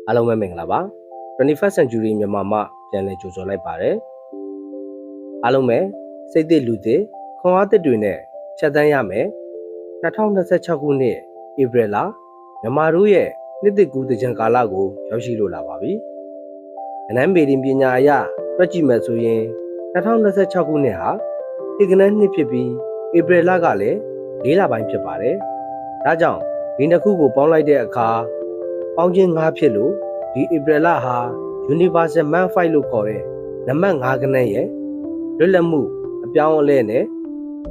အားလုံးပဲမင်္ဂလာပါ 21st century မြန်မာမှာပြန်လည်ကြိုဆိုလိုက်ပါတယ်အားလုံးပဲစိတ်သစ်လူသစ်ခွန်အားသစ်တွေနဲ့ဖြတ်သန်းရမယ်2026ခုနှစ်ဧပြီလမြန်မာတို့ရဲ့နှစ်သစ်ကူးသင်္ကြန်ကာလကိုရောက်ရှိလို့လာပါပြီအနမ်းပေရင်ပညာအရတွက်ကြည့်မယ်ဆိုရင်2026ခုနှစ်ဟာဧကနန်းနှစ်ဖြစ်ပြီးဧပြီလကလည်း၄လပိုင်းဖြစ်ပါတယ်ဒါကြောင့်ဒီနှစ်ခုကိုပေါင်းလိုက်တဲ့အခါပေါင်းခြင်း5ဖြစ်လို့ဒီဧပြီလဟာ Universal Man 5လို့ခေါ်တဲ့နံပါတ်5ကနန်းရဲ့လွတ်လပ်မှုအပြောင်းအလဲနဲ့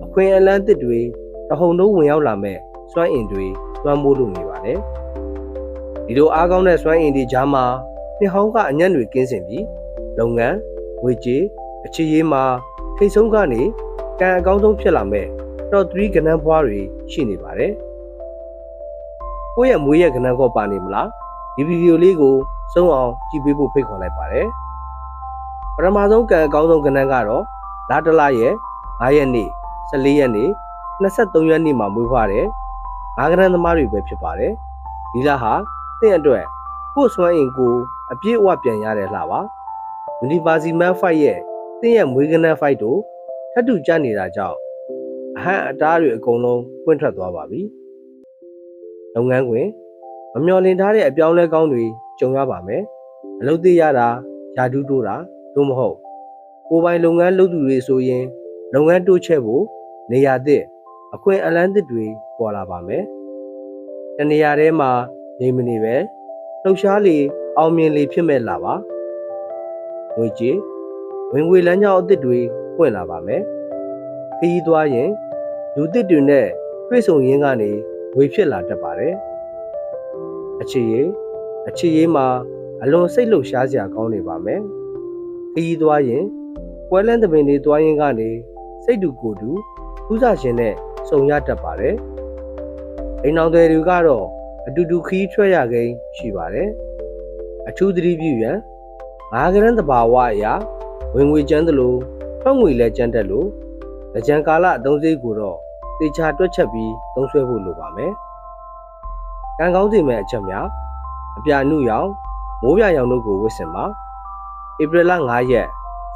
အခွင့်အလမ်းသစ်တွေတဟုန်ထိုးဝင်ရောက်လာမဲ့စွမ်းအင်တွေလွှမ်းမိုးလို့နေပါတယ်ဒီလိုအားကောင်းတဲ့စွမ်းအင်တွေကြားမှာနှစ်ဟောင်းကအညံ့တွေကင်းစင်ပြီးလုပ်ငန်းငွေကြေးအခြေရေးမှာထိတ်ဆုံးကနေကံအကောင်းဆုံးဖြစ်လာမဲ့top 3ကနန်းဘွားတွေရှိနေပါတယ်ကိုယ့်ရဲ့မွေးရဲ့ကနန်းကောပါနေမလားဒီဗီဒီယိုလေးကိုစုံအောင်ကြည့်ပေးဖို့ဖိတ်ခေါ်လိုက်ပါတယ်ပထမဆုံးကံအကောင်းဆုံးကဏ္ဍကတော့လတလရဲ့9ရက်နေ့14ရက်နေ့23ရက်နေ့မှာမွေးဖွားတဲ့ငါးကဏ္ဍသမားတွေပဲဖြစ်ပါတယ်ဒီလဟာသင်အတွက်ကိုယ်စွမ်းအင်ကိုအပြည့်အဝပြန်ရတဲ့လပါ Universal Man 5ရဲ့သင်ရဲ့မွေးကဏ္ဍ5တို့ထပ်တူကျနေတာကြောင့်အဟန့်အတားတွေအကုန်လုံးပွင့်ထွက်သွားပါပြီလုပ်ငန်းခွင်မမျှော်လင့်ထားတဲ့အပြောင်းလဲကောင်းတွေကြုံရပါမယ်အလုပ်သစ်ရတာယာတူးတိုးတာသို့မဟုတ်ကိုယ်ပိုင်လုပ်ငန်းလုပ်သူတွေဆိုရင်လုပ်ငန်းတိုးချဲ့ဖို့နေရာသစ်အခွင့်အလမ်းသစ်တွေပေါ်လာပါမယ်တနေရာထဲမှာနေမနေပဲလှုပ်ရှားလေအောင်မြင်လေဖြစ်မဲ့လာပါငွေကြေးဝင်ငွေလမ်းကြောင်းအသစ်တွေပွင့်လာပါမယ်ခရီးသွားရင်လူသစ်တွေနဲ့တွေ့ဆုံရင်းကနေငွေဖြစ်လာတတ်ပါတယ်အခြေရေးမှာအလွန်စိတ်လှုပ်ရှားစရာကောင်းနေပါမယ်ခရီးသွားရင်ပွဲလန်းသမင်တွေသွားရင်ကနေစိတ်တူကိုယ်တူဥစားရှင်နဲ့စုံရတတ်ပါတယ်အိမ်အောင်တွေကတော့အတူတူခရီးထွက်ရကိန်းရှိပါတယ်အထူးသတိပြုရန်ငါးကရန်တဘာဝအရာဝင်ငွေကျန်းသလိုထွက်ငွေလည်းကျန်းတက်လို့ကြံကာလအသုံးစရိတ်ကိုတော့တေချာတွက်ချက်ပြီးသုံးစွဲဖို့လိုပါမယ်ကံကောင်းစေမယ့်အချက်များအပြာနုရောင်မိုးပြရောင်တို့ကိုဝတ်ဆင်ပါဧပြီလ9ရက်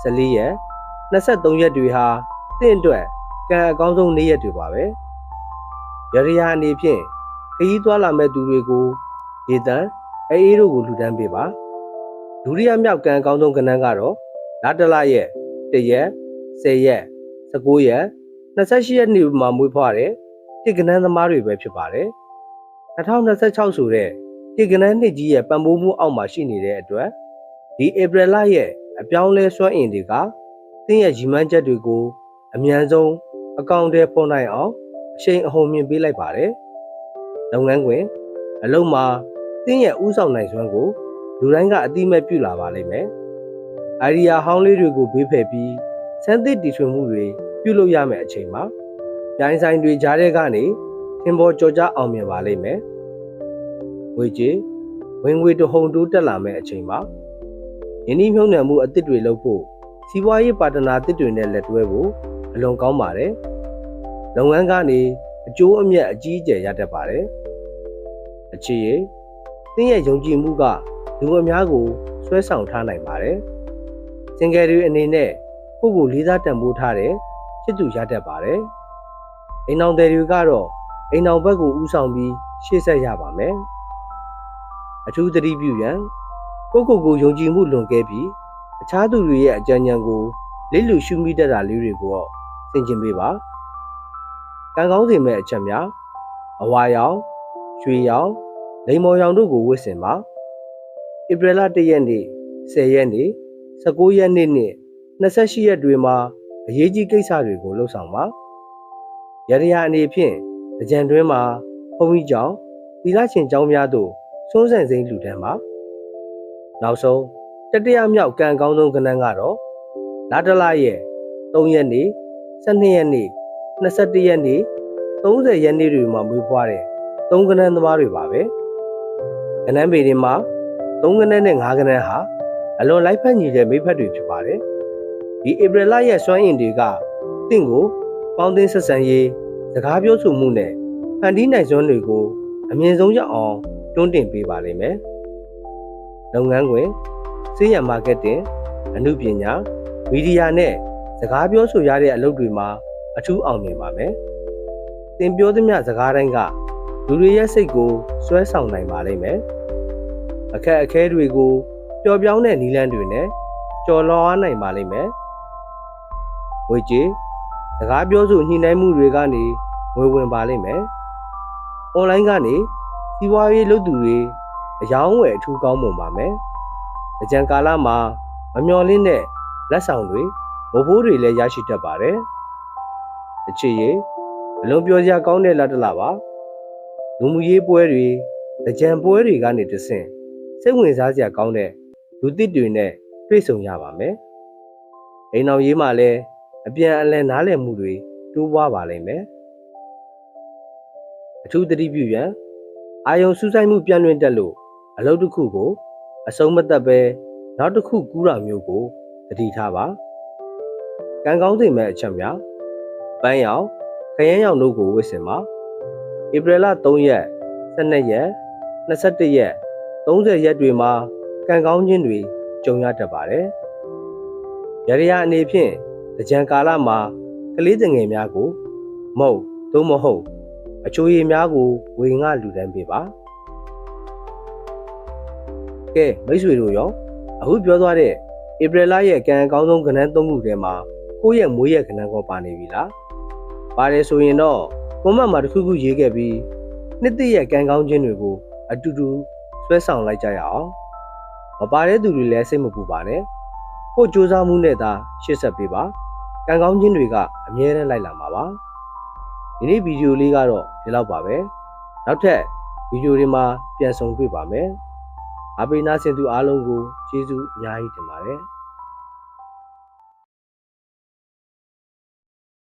14ရက်23ရက်တွေဟာသင့်အတွက်ကံအကောင်းဆုံးနေ့ရက်တွေပါပဲရရယာအနေဖြင့်ခရီးသွားလာမဲ့သူတွေကိုရေတံအေးတို့ကိုလှူဒန်းပေးပါဒုတိယမြောက်ကံအကောင်းဆုံးကဏ္ဍကတော့လတလရက်1ရက်10ရက်19ရက်28ရက်နေ့မှာမွေးဖွားတဲ့တိကနန်းသမားတွေပဲဖြစ်ပါတယ်2026ဆိုတဲ့တိကနန်းနှစ်ကြီးရဲ့ပံ့ပိုးမှုအောက်မှာရှိနေတဲ့အတွက်ဒီဧပြီလရဲ့အပြောင်းလဲစွမ်းအင်တွေကသင်ရဲ့ရည်မှန်းချက်တွေကိုအမြန်ဆုံးအကောင့်ထဲပေါ်နိုင်အောင်အရှိန်အဟုန်မြင့်ပေးလိုက်ပါတယ်လုပ်ငန်းခွင်အလုပ်မှာသင်ရဲ့ဥဆောင်နိုင်စွမ်းကိုလူတိုင်းကအတိအမဲ့ပြုလာပါလိမ့်မယ်အိုင်ဒီယာဟောင်းလေးတွေကိုဘေးဖယ်ပြီးစမ်းသစ်တီထွင်မှုတွေပြုလုပ်ရမယ့်အချိန်မှာပြိုင်ဆိုင်တွေကြားထဲကနေသင်ပေါ်ကြော်ကြားအောင်မြင်ပါလိမ့်မယ်ငွေကြေးဝင်ငွေတဟုန်တိုးတက်လာမယ့်အချိန်မှာယင်းနှိမ့်မြုံနယ်မှုအသစ်တွေလုပ်ဖို့စီးပွားရေးပါတနာအသစ်တွေနဲ့လက်တွဲဖို့အလွန်ကောင်းပါတယ်လုပ်ငန်းကနေအကျိုးအမြတ်အကြီးအကျယ်ရတတ်ပါတယ်အခြေရေးသင်ရဲ့ယုံကြည်မှုကလူအများကိုဆွဲဆောင်ထားနိုင်ပါတယ်စင်ကယ်တွေအနေနဲ့ကိုယ့်ကိုလေးစားတန်ဖိုးထားတဲ့ချစ်သူရတတ်ပါတယ်အိမ်အောင်တွေကတော့အိမ်အောင်ဘက်ကိုဦးဆောင်ပြီးရှေ့ဆက်ရပါမယ်အထူးသတိပြုရန်ကိုယုံကြည်မှုလွန်ကဲပြီးအခြားသူတွေရဲ့အကြံဉာဏ်ကိုလစ်လူရှုမိတတ်တာလေးတွေကိုဆင်ခြင်ပေးပါကံကောင်းစေမယ့်အချက်များအဝါရောင်ရွှေရောင်လိမ္မော်ရောင်တို့ကိုဝတ်ဆင်ပါဧပြီလ1ရက်နေ့10ရက်နေ့19ရက်နေ့နဲ့28ရက်တွေမှာအရေးကြီးကိစ္စတွေကိုလှုပ်ဆောင်ပါရရယာအနေဖြင့်ကြံတွင်းမှာဘုံကြီးကျောင်းသီလရှင်ကျောင်းများတို့စိုးစံစိမ့်လူတန်းပါနောက်ဆုံးတတိယမြောက်ကံအကောင်းဆုံးကဏ္ဍကတော့လတလရဲ့3ရက်နေ့12ရက်နေ့21ရက်နေ့30ရက်နေ့တွေမှာမွေးဖွားတဲ့3ကဏ္ဍသမားတွေပါပဲကဏ္ဍပေတွေမှာ3ကဏ္ဍနဲ့5ကဏ္ဍဟာအလွန်လိုက်ဖက်ညီတဲ့မိဖက်တွေဖြစ်ပါတယ်ဒီဧပြီလရဲ့စွမ်းအင်တွေကတင့်ကိုပေါင်းသင်းဆက်ဆံရေးစကားပြောဆိုမှုနဲ့ဖန်တီးနိုင်စွမ်းတွေကိုအမြင့်ဆုံးရအောင်တွန်းတင်ပေးပါလိမ့်မယ် လုပ်ငန်းခွင်စေးရံမာကတ်တင်အမှုပညာမီဒီယာနဲ့စကားပြောဆိုရတဲ့အလုပ်တွေမှာအထူးအောင်မြင်ပါမယ်။သင်ပြောသမျှစကားတိုင်းကလူတွေရဲ့စိတ်ကိုဆွဲဆောင်နိုင်ပါလိမ့်မယ်။အခက်အခဲတွေကိုပျော်ပြောင်းတဲ့နည်းလမ်းတွေနဲ့ကျော်လွှားနိုင်ပါလိမ့်မယ်။ဝေကြေးစကားပြောဆိုညှိနှိုင်းမှုတွေကနေငွေဝင်ပါလိမ့်မယ်။ online ကနေစီးပွားရေးလုပ်သူတွေအယောင်းဝယ်အထူးကောင်းမွန်ပါမယ်။အကြံကာလမှာမမျှော်လင့်တဲ့လက်ဆောင်တွေဘိုးဘိုးတွေလည်းရရှိတတ်ပါတယ်။အချစ်ရေးအလုံးပြောစရာကောင်းတဲ့လတစ်လပါ။လူမှုရေးပွဲတွေအကြံပွဲတွေကနေတဆင့်စိတ်ဝင်စားစရာကောင်းတဲ့လူသစ်တွေနဲ့တွေ့ဆုံရပါမယ်။အိမ်တော်ရေးမှာလည်းအပြန်အလှန်နားလည်မှုတွေတိုးပွားပါလိမ့်မယ်။အထူးသတိပြုရန်အာယုံစူးစိုက်မှုပြန့်လွင့်တတ်လို့အလုပ်တစ်ခုကိုအဆုံးမသတ်ပဲနောက်တစ်ခုကူးတာမျိုးကိုသတိထားပါကံကောင်းစိတ်မဲ့အချက်များပန်းရောင်ခရမ်းရောင်တို့ကိုဝတ်ဆင်ပါဧပြီလ3ရက်12ရက်21ရက်30ရက်တွေမှာကံကောင်းခြင်းတွေကြုံရတတ်ပါတယ်ရရအနေဖြင့်ကြံကာလမှာကလေးငယ်များကိုမဟုတ်သို့မဟုတ်အချိုရည်များကိုဝေငှလူတန်းပေးပါကဲမိတ်ဆွေတို့ရောအခုပြောသွားတဲ့ဧပြီလရဲ့ကံအကောင်းဆုံးကဏ္ဍ3ခုထဲမှာကိုယ့်ရဲ့မွေးရက်ကဏ္ဍကောပါနေပြီလားပါတယ်ဆိုရင်တော့ကွန်မန့်မှာတစ်ခုခုရေးခဲ့ပြီးနှစ်သိရဲ့ကံကောင်းခြင်းတွေကိုအတူတူဆွဲဆောင်လိုက်ကြရအောင်မပါတဲ့သူတွေလည်းစိတ်မပူပါနဲ့ကိုယ်စူးစမ်းမှုနဲ့သာရှေ့ဆက်ပေးပါကံကောင်းခြင်းတွေကအမြဲတမ်းလိုက်လာမှာပါဒီနေ့ဗီဒီယိုလေးကတော့ဒီလောက်ပါပဲနောက်ထပ်ဗီဒီယိုတွေမှာပြန်ဆုံတွေ့ပါမယ်အားပေးနာဆင်သူအားလုံးကိုကျေးဇူးအများကြီးတင်ပါတယ်